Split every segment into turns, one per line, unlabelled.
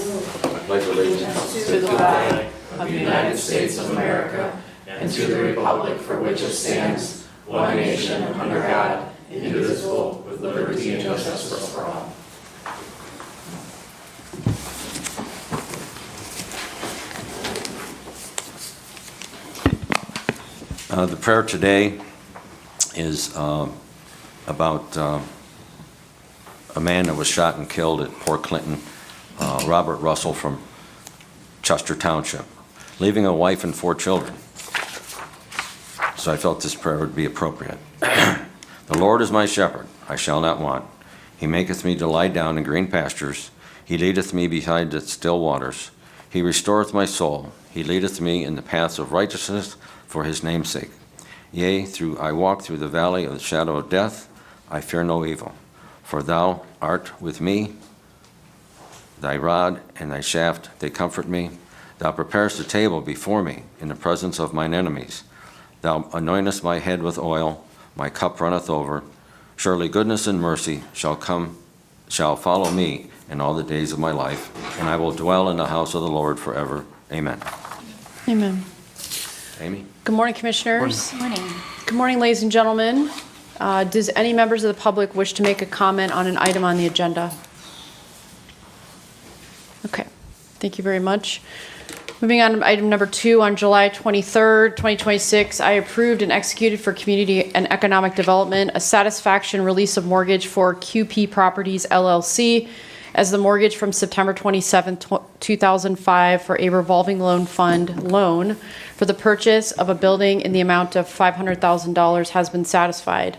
I pledge allegiance to the flag of the United States of America and to the republic for which it stands, one nation under God, indivisible, with liberty and justice for all. The prayer today is about a man that was shot and killed at Port Clinton, Robert Russell from Chester Township, leaving a wife and 4 children. So I felt this prayer would be appropriate. The Lord is my shepherd, I shall not want. He maketh me to lie down in green pastures. He leadeth me beside the still waters. He restoreth my soul. He leadeth me in the paths of righteousness for his name's sake. Yea, I walk through the valley of the shadow of death, I fear no evil. For thou art with me, thy rod and thy shaft, they comfort me. Thou preparest a table before me in the presence of mine enemies. Thou anointest my head with oil, my cup runneth over. Surely goodness and mercy shall follow me in all the days of my life, and I will dwell in the house of the Lord forever. Amen.
Amen.
Amy?
Good morning, Commissioners.
Good morning.
Good morning, ladies and gentlemen. Does any members of the public wish to make a comment on an item on the agenda? Okay, thank you very much. Moving on to item number 2, on July 23rd, 2026, I approved and executed for Community and Economic Development a satisfaction release of mortgage for QP Properties LLC as the mortgage from September 27, 2005 for a revolving loan fund loan for the purchase of a building in the amount of $500,000 has been satisfied.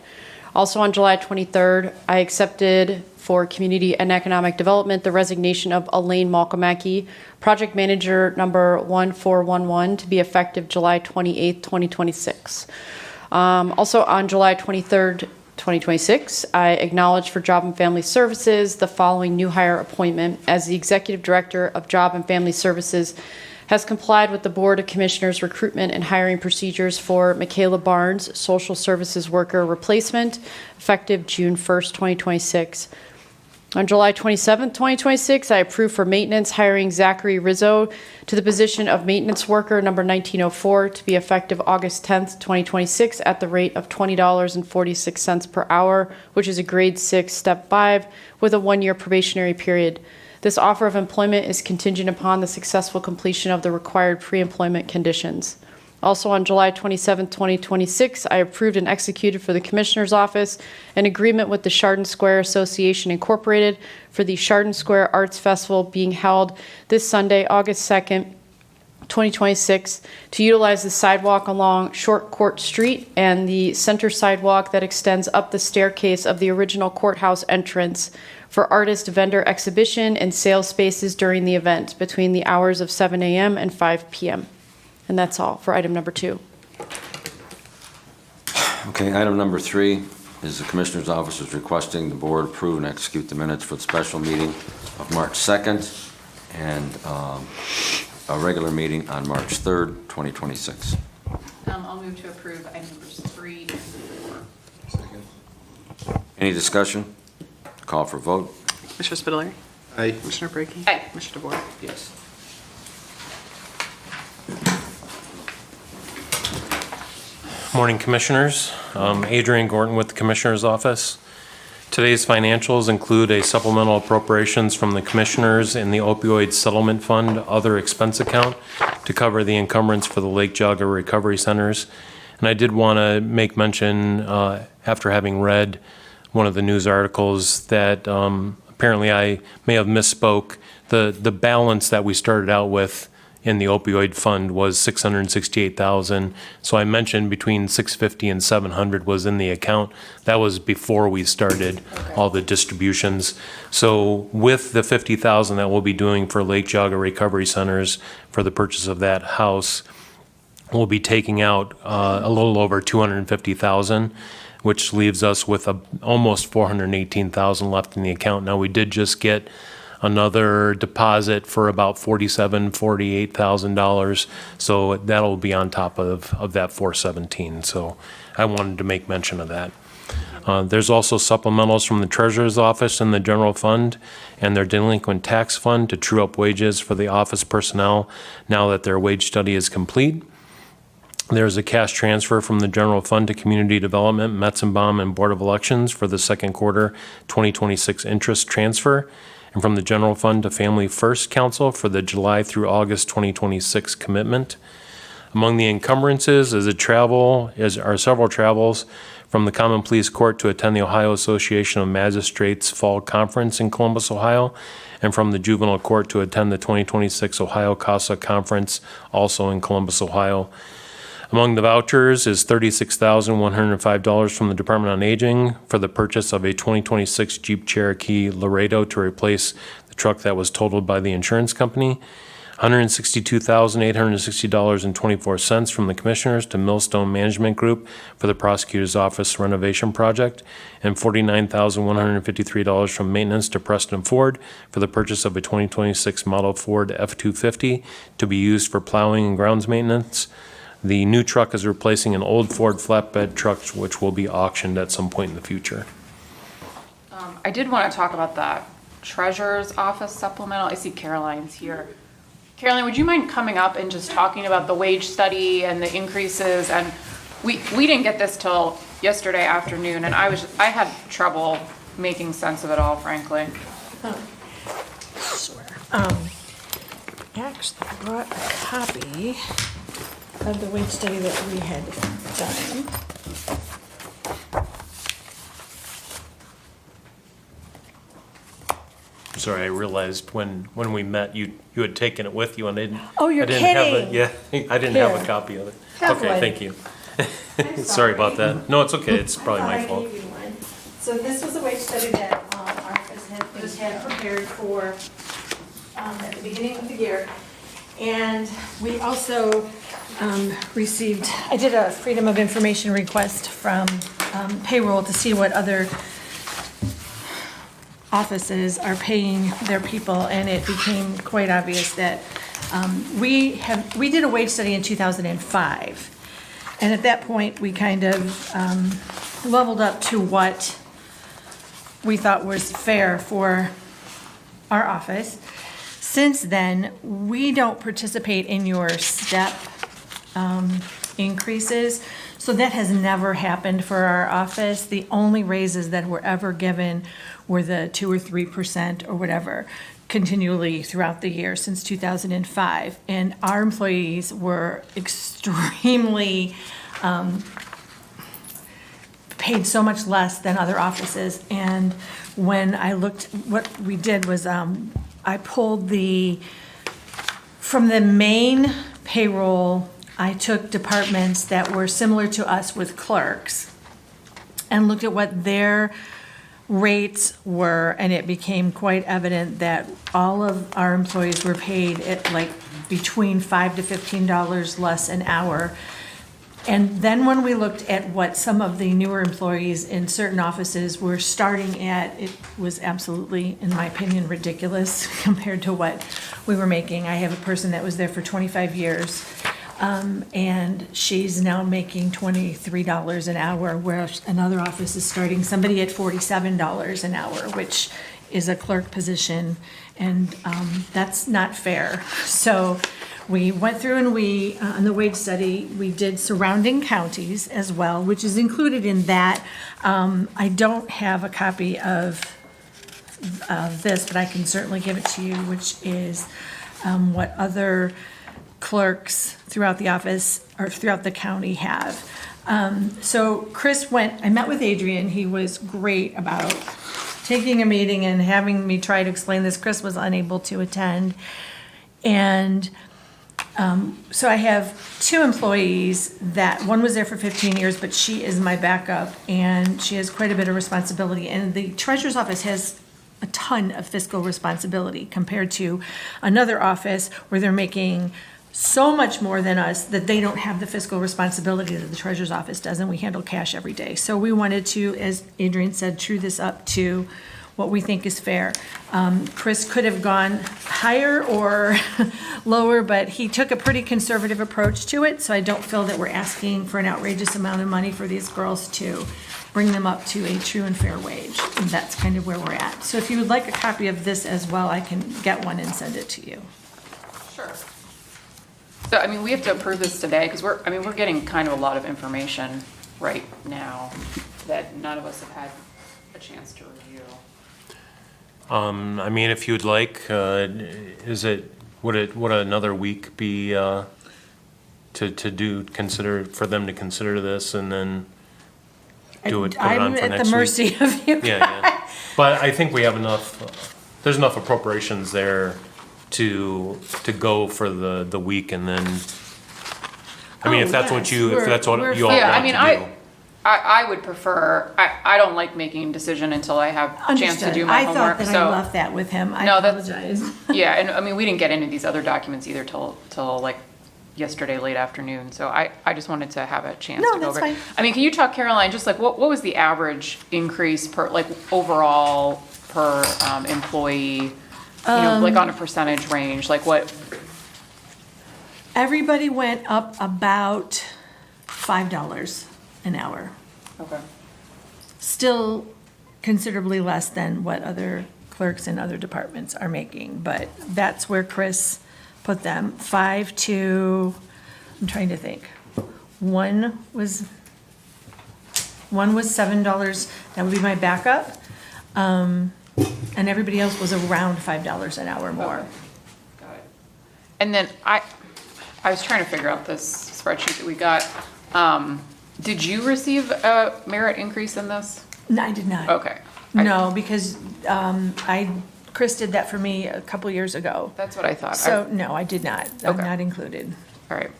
Also on July 23rd, I accepted for Community and Economic Development the resignation of Elaine Malkamaki, Project Manager number 1411, to be effective July 28th, 2026. Also on July 23rd, 2026, I acknowledge for Job and Family Services the following new hire appointment as the Executive Director of Job and Family Services has complied with the Board of Commissioners recruitment and hiring procedures for Michaela Barnes, Social Services Worker Replacement, effective June 1st, 2026. On July 27, 2026, I approved for maintenance hiring Zachary Rizzo to the position of Maintenance Worker number 1904 to be effective August 10th, 2026 at the rate of $20.46 per hour, which is a grade 6, step 5, with a 1-year probationary period. This offer of employment is contingent upon the successful completion of the required pre-employment conditions. Also on July 27, 2026, I approved and executed for the Commissioner's Office an agreement with the Chardon Square Association Incorporated for the Chardon Square Arts Festival being held this Sunday, August 2nd, 2026, to utilize the sidewalk along Short Court Street and the center sidewalk that extends up the staircase of the original courthouse entrance for artist vendor exhibition and sales spaces during the event between the hours of 7 a.m. and 5 p.m. And that's all for item number 2.
Okay, item number 3 is the Commissioner's Office is requesting the Board approve and execute the minutes for the special meeting of March 2nd and a regular meeting on March 3rd, 2026.
I'll move to approve item numbers 3 and 4.
Second.
Any discussion? Call for vote.
Commissioner Spitaleri?
Aye.
Commissioner Brackey?
Aye.
Commissioner DeBoer?
Yes.
Morning, Commissioners. Adrian Gorton with the Commissioner's Office. Today's financials include a supplemental appropriations from the Commissioners in the Opioid Settlement Fund Other Expense Account to cover the encumbrance for the Lake Geauga Recovery Centers. And I did want to make mention, after having read one of the news articles, that apparently I may have misspoke. The balance that we started out with in the opioid fund was $668,000. So I mentioned between $650 and $700 was in the account. That was before we started all the distributions. So with the $50,000 that we'll be doing for Lake Geauga Recovery Centers for the purchase of that house, we'll be taking out a little over $250,000, which leaves us with almost $418,000 left in the account. Now, we did just get another deposit for about $48,000, so that'll be on top of that $417. So I wanted to make mention of that. There's also supplementals from the treasurer's office and the general fund and their delinquent tax fund to true up wages for the office personnel now that their wage study is complete. There's a cash transfer from the general fund to community development, Metzenbaum, and Board of Elections for the second quarter 2026 interest transfer, and from the general fund to Family First Council for the July through August 2026 commitment. Among the encumbrances are several travels from the Common Pleas Court to attend the Ohio Association of Magistrates Fall Conference in Columbus, Ohio, and from the Juvenile Court to attend the 2026 Ohio CASA Conference, also in Columbus, Ohio. Among the vouchers is $36,105 from the Department on Aging for the purchase of a 2026 Jeep Cherokee Laredo to replace the truck that was totaled by the insurance company, $162,860.24 from the Commissioners to Millstone Management Group for the Prosecutor's Office renovation project, and $49,153 from Maintenance to Preston Ford for the purchase of a 2026 Model Ford F-250 to be used for plowing and grounds maintenance. The new truck is replacing an old Ford flatbed truck, which will be auctioned at some point in the future.
I did want to talk about that treasurer's office supplemental. I see Caroline's here. Caroline, would you mind coming up and just talking about the wage study and the increases? And we didn't get this till yesterday afternoon, and I had trouble making sense of it all, frankly.
Sure. Actually, I brought a copy of the wage study that we had done.
Sorry, I realized when we met, you had taken it with you and I didn't.
Oh, you're
I didn't have it.
kidding.
Yeah, I didn't have a
Here.
copy of it.
Have
Okay,
one.
thank you. Sorry about that. No, it's okay. It's probably my fault.
I gave you one. So this was a wage study that our president had prepared for at the beginning of the year. And we also received, I did a Freedom of Information request from payroll to see what other offices are paying their people, and it became quite obvious that we did a wage study in 2005. And at that point, we kind of leveled up to what we thought was fair for our office. Since then, we don't participate in your step increases, so that has never happened for our office. The only raises that were ever given were the 2 or 3% or whatever, continually throughout the year since 2005. And our employees were extremely paid so much less than other offices. And when I looked, what we did was I pulled from the main payroll, I took departments that were similar to us with clerks and looked at what their rates were, and it became quite evident that all of our employees were paid at like between $5 to $15 less an hour. And then when we looked at what some of the newer employees in certain offices were starting at, it was absolutely, in my opinion, ridiculous compared to what we were making. I have a person that was there for 25 years, and she's now making $23 an hour, whereas another office is starting somebody at $47 an hour, which is a clerk position, and that's not fair. So we went through and on the wage study, we did surrounding counties as well, which is included in that. I don't have a copy of this, but I can certainly give it to you, which is what other clerks throughout the office or throughout the county have. So I met with Adrian. He was great about taking a meeting and having me try to explain this. Chris was unable to attend. And so I have 2 employees that, one was there for 15 years, but she is my backup, and she has quite a bit of responsibility. And the treasurer's office has a ton of fiscal responsibility compared to another office where they're making so much more than us that they don't have the fiscal responsibility that the treasurer's office does, and we handle cash every day. So we wanted to, as Adrian said, true this up to what we think is fair. Chris could have gone higher or lower, but he took a pretty conservative approach to it, so I don't feel that we're asking for an outrageous amount of money for these girls to bring them up to a true and fair wage. And that's kind of where we're at. So if you would like a copy of this as well, I can get one and send it to you.
Sure. So, I mean, we have to approve this today, because we're getting kind of a lot of information right now that none of us have had a chance to review.
I mean, if you'd like, would another week be, consider, for them to consider this and then put it on for next week?
I'm at the mercy of you.
Yeah. But I think we have enough, there's enough appropriations there to go for the week, and then, I mean,
Oh,
if that's what
yes,
you all
we're
want to do.
Yeah, I mean, I would prefer, I don't like making a decision until I have a chance to
Understood.
do my
I
homework,
thought that I
so.
left that with him. I
No, that's-
apologize.
Yeah, and I mean, we didn't get into these other documents either till like yesterday late afternoon, so I just wanted to have a chance
No,
to go
that's
over it.
fine.
I mean, can you talk, Caroline, just like, what was the average increase per, like, overall per employee? You know, like on a percentage range, like what?
Everybody went up about $5 an hour.
Okay.
Still considerably less than what other clerks in other departments are making, but that's where Chris put them. 5 to, I'm trying to think. One was $7, that would be my backup. And everybody else was around $5 an hour more.
Okay. Got it. And then I was trying to figure out this spreadsheet that we got. Did you receive a merit increase in this?
No, I did not.
Okay.
No, because Chris did that for me a couple years ago.
That's what I thought.
So, no, I did not. I'm
Okay.
not included.
All right.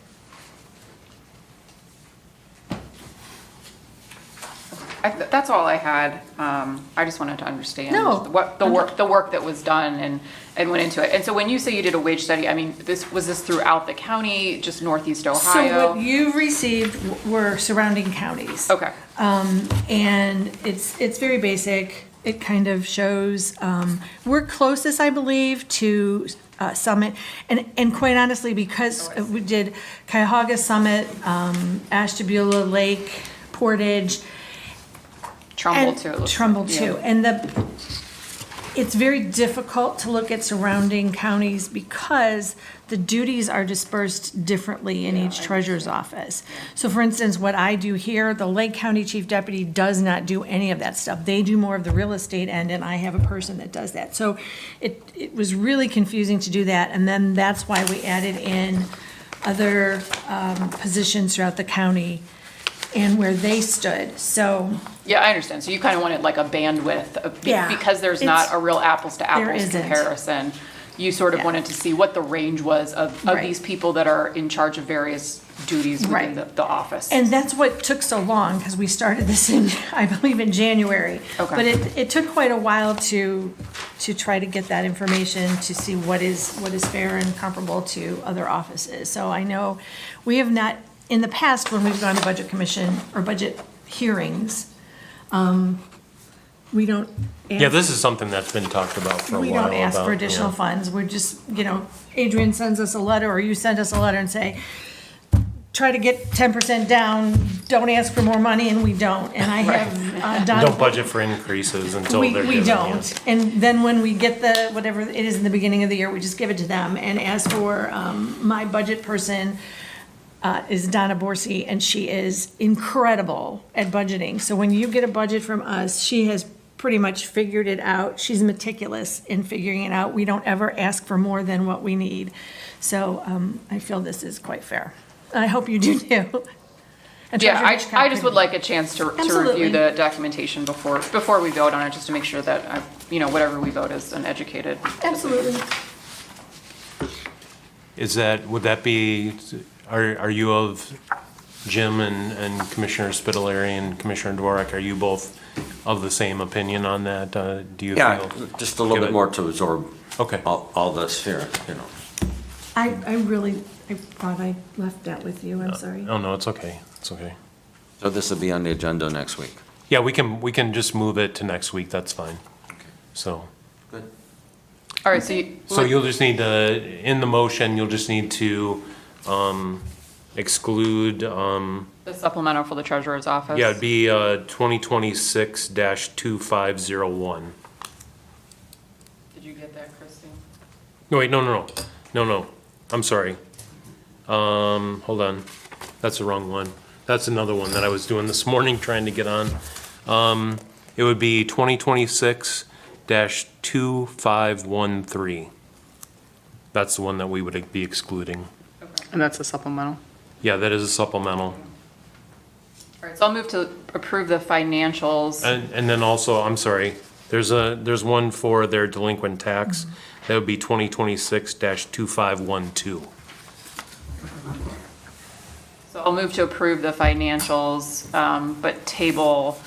That's all I had. I just wanted to understand
No.
what the work that was done and went into it. And so when you say you did a wage study, I mean, was this throughout the county, just Northeast
So
Ohio?
what you received were surrounding counties.
Okay.
And it's very basic. It kind of shows, we're closest, I believe, to Summit. And quite honestly, because we did Cuyahoga Summit, Ashtabula Lake, Portage.
Trumbull
and
too. it looks
Trumbull
like.
too.
Yeah.
And it's very difficult to look at surrounding counties because the duties are dispersed differently in each treasurer's office. So for instance, what I do here, the Lake County Chief Deputy does not do any of that stuff. They do more of the real estate end, and I have a person that does that. So it was really confusing to do that, and then that's why we added in other positions throughout the county and where they stood. So
Yeah, I understand. So you kind of wanted like a bandwidth
Yeah,
because there's
it's-
not a real apples to
there
apples
isn't.
comparison. You sort of
Yeah.
wanted to see what the range was of
Right.
these people that are in charge of various duties within
Right.
the office.
And that's what took so long, because we started this in, I believe, in January.
Okay.
But it took quite a while to try to get that information, to see what is fair and comparable to other offices. So I know we have not, in the past, when we've gone to budget commission or budget hearings, we don't.
Yeah, this is something that's been talked about for a while.
We don't ask
about,
for additional
yeah.
funds. We're just, Adrian sends us a letter, or you send us a letter and say, try to get 10% down, don't ask for more money, and we don't. And I have done.
Don't budget for increases until they're given.
We
yeah.
don't. And then when we get whatever it is in the beginning of the year, we just give it to them. And as for my budget person, is Donna Borsey, and she is incredible at budgeting. So when you get a budget from us, she has pretty much figured it out. She's meticulous in figuring it out. We don't ever ask for more than what we need. So I feel this is quite fair. I hope you do too. And
Yeah,
Treasurer Hitchcock
I just
could
would
be.
like a chance to
Absolutely.
review the documentation before we vote on it, just to make sure that, whatever we vote is an educated.
Absolutely.
Would that be, are you of Jim and Commissioner Spitaleri and Commissioner Dvorak, are you both of the same opinion on that? Do you
Yeah,
feel?
just a little
Give
bit
it-
more to absorb
Okay.
all this here,
I thought I left that with you. I'm sorry.
Oh, no, it's okay. It's okay.
So this will be on the agenda next week.
Yeah, we can just move it to next week. That's fine. So.
Good.
All right,
So you'll just need to, in the motion, you'll just need to exclude,
The supplemental for the treasurer's office?
yeah, it'd be 2026-2501.
Did you get that, Christine?
No, wait, no. I'm sorry. Hold on. That's the wrong one. That's another one that I was doing this morning trying to get on. It would be 2026-2513. That's the one that we would be excluding.
And that's a supplemental.
Yeah, that is a supplemental.
All right, so I'll move to approve the financials.
And then also, I'm sorry, there's one for their delinquent tax. That would be 2026-2512.
So I'll move to approve the financials, but table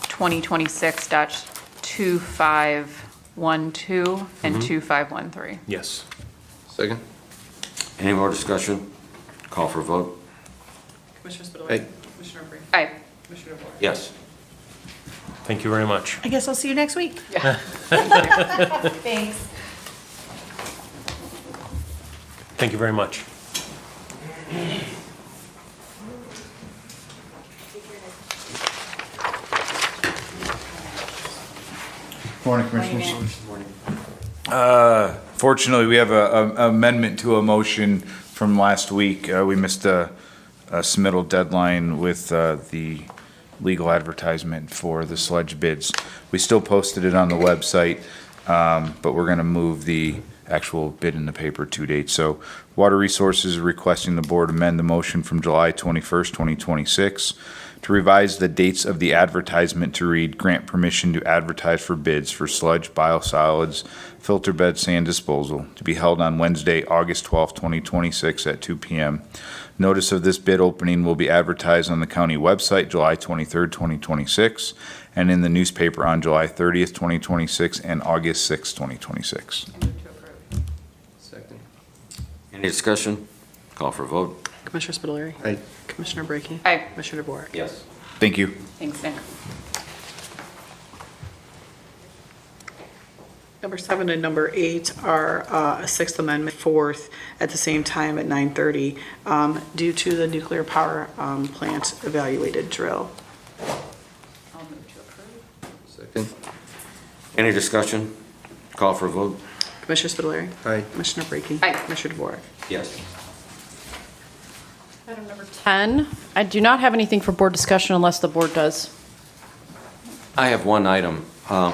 2026-2512 and 2513.
Yes.
Second?
Any more discussion? Call for a vote?
Commissioner Spudler.
Aye.
Commissioner Brink.
Aye.
Commissioner DeBoer.
Yes.
Thank you very much.
I guess I'll see you next week.
Yeah.
Thanks.
Thank you very much.
Morning, Commissioners. Fortunately, we have a amendment to a motion from last week. We missed a submittal deadline with the legal advertisement for the sludge bids. We still posted it on the website, but we're gonna move the actual bid in the paper to date. So Water Resources is requesting the board amend the motion from July 21st, 2026 to revise the dates of the advertisement to read grant permission to advertise for bids for sludge, biosolids, filter bed sand disposal to be held on Wednesday, August 12th, 2026 at 2 p.m. Notice of this bid opening will be advertised on the county website July 23rd, 2026, and in the newspaper on July 30th, 2026 and August 6th, 2026.
Second.
Any discussion? Call for a vote?
Commissioner Spudler.
Aye.
Commissioner Brackey.
Aye.
Commissioner DeBoer.
Yes.
Thank you.
Thanks, Nick.
Number 7 and number 8 are a Sixth Amendment, fourth, at the same time at 9:30, due to the nuclear power plant evaluated drill.
I'll move to approve.
Second.
Any discussion? Call for a vote?
Commissioner Spudler.
Aye.
Commissioner Brackey.
Aye.
Commissioner DeBoer.
Yes.
Item number 10, I do not have anything for board discussion unless the board does.
I have one item. A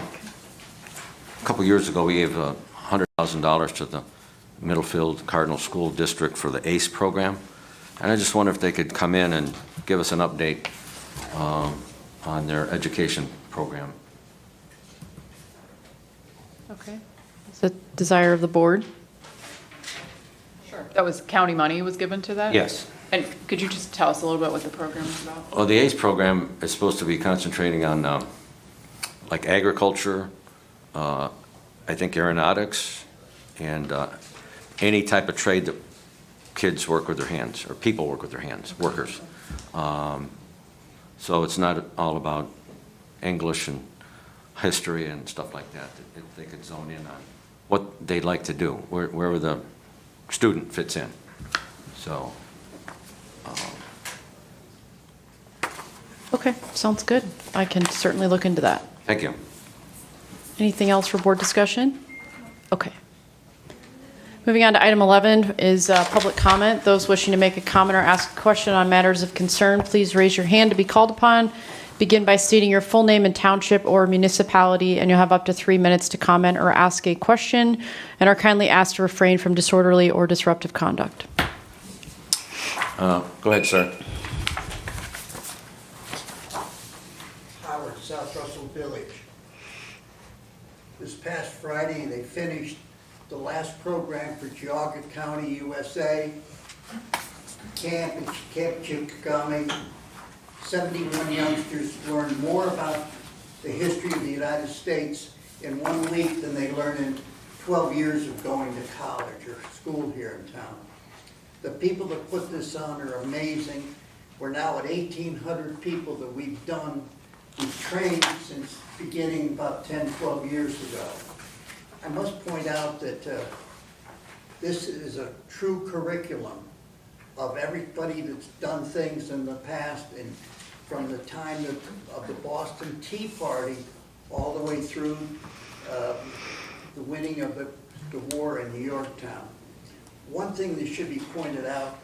couple years ago, we gave $100,000 to the Middlefield Cardinal School District for the ACE program. And I just wonder if they could come in and give us an update on their education program.
Okay. Is it desire of the board?
Sure. That was county money was given to that?
Yes.
And could you just tell us a little bit what the program is about?
Well, the ACE program is supposed to be concentrating on like agriculture, I think aeronautics, and any type of trade that kids work with their hands, or people work with their hands, workers. So it's not all about English and history and stuff like that. If they could zone in on what they'd like to do, wherever the student fits in. So,
Okay, sounds good. I can certainly look into that.
thank you.
Anything else for board discussion? Okay. Moving on to item 11 is public comment. Those wishing to make a comment or ask a question on matters of concern, please raise your hand to be called upon. Begin by stating your full name and township or municipality, and you'll have up to 3 minutes to comment or ask a question, and are kindly asked to refrain from disorderly or disruptive conduct.
Go ahead, sir.
Howard, South Russell Village. This past Friday, they finished the last program for Geauga County, USA. Camp Geauga County. 71 youngsters learned more about the history of the United States in 1 week than they learned in 12 years of going to college or school here in town. The people that put this on are amazing. We're now at 1,800 people that we've trained since beginning about 10, 12 years ago. I must point out that this is a true curriculum of everybody that's done things in the past, and from the time of the Boston Tea Party all the way through the winning of the war in Yorktown. One thing that should be pointed out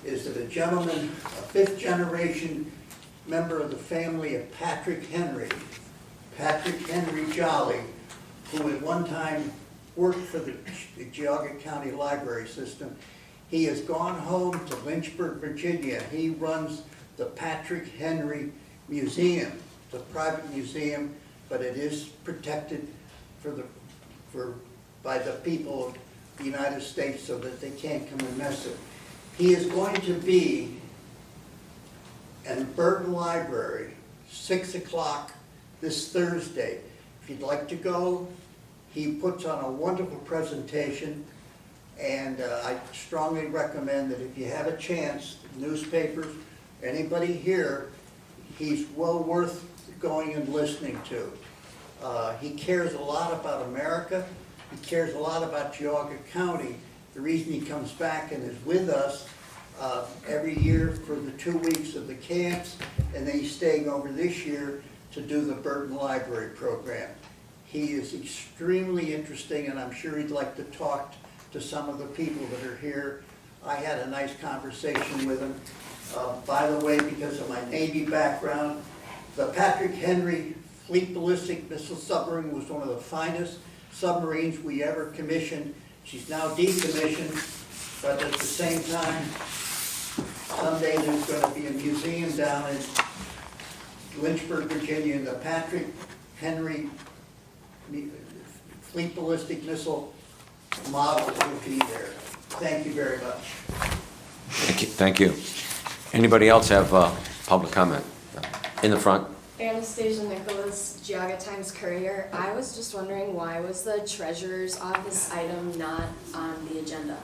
is that a gentleman, a fifth generation member of the family of Patrick Henry Jolly, who at one time worked for the Geauga County Library System. He has gone home to Lynchburg, Virginia. He runs the Patrick Henry Museum. It's a private museum, but it is protected by the people of the United States so that they can't come and mess it. He is going to be in Burton Library, 6 o'clock this Thursday. If you'd like to go, he puts on a wonderful presentation, and I strongly recommend that if you have a chance, newspapers, anybody here, he's well worth going and listening to. He cares a lot about America. He cares a lot about Geauga County. The reason he comes back and is with us every year for the 2 weeks of the camps, and then he's staying over this year to do the Burton Library program. He is extremely interesting, and I'm sure he'd like to talk to some of the people that are here. I had a nice conversation with him. By the way, because of my Navy background, the Patrick Henry Fleet Ballistic Missile Submarine was one of the finest submarines we ever commissioned. She's now decommissioned, but at the same time, someday there's going to be a museum down in Lynchburg, Virginia, and the Patrick Henry Fleet Ballistic Missile model will be there. Thank you very much.
Thank you. Anybody else have public comment? In the front?
Anastasia Nicholas, Geauga Times Courier. I was just wondering, why was the treasurer's office item not on the agenda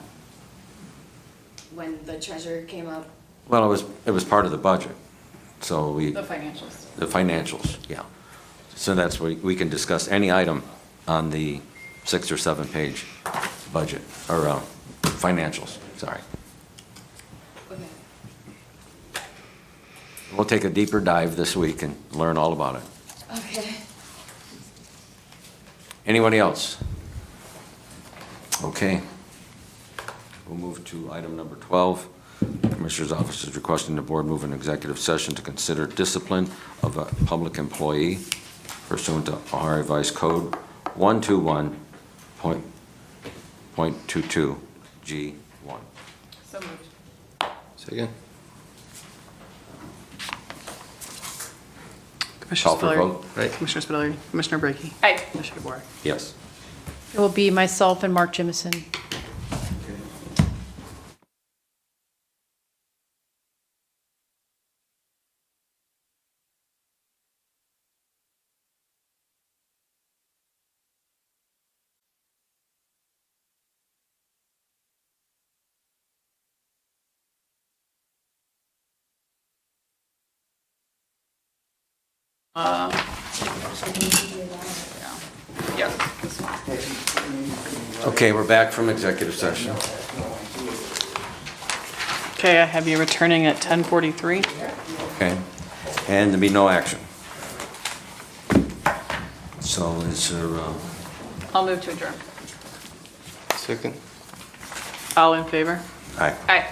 when the treasurer came up?
Well, it was part of the budget, so
The financials.
the financials, yeah. So that's where we can discuss any item on the 6 or 7 page budget, or financials, sorry.
Okay.
We'll take a deeper dive this week and learn all about it.
Okay.
Anybody else? Okay. We'll move to item number 12. Commissioner's Office is requesting the board move an executive session to consider discipline of a public employee pursuant to Ohio Revised Code 121.22 G1.
So moved.
Second.
Commissioner
Call for
Spillier.
vote.
Aye.
Commissioner Spillier. Commissioner Brackey.
Aye.
Commissioner DeBoer.
Yes.
It will be myself and Mark Jimison.
Yes, this one.
Okay, we're back from executive session.
Okay, I have you returning at 10:43.
Okay, and there be no action. So is there,
I'll move to adjourn.
Second.
All in favor?
aye.
Aye.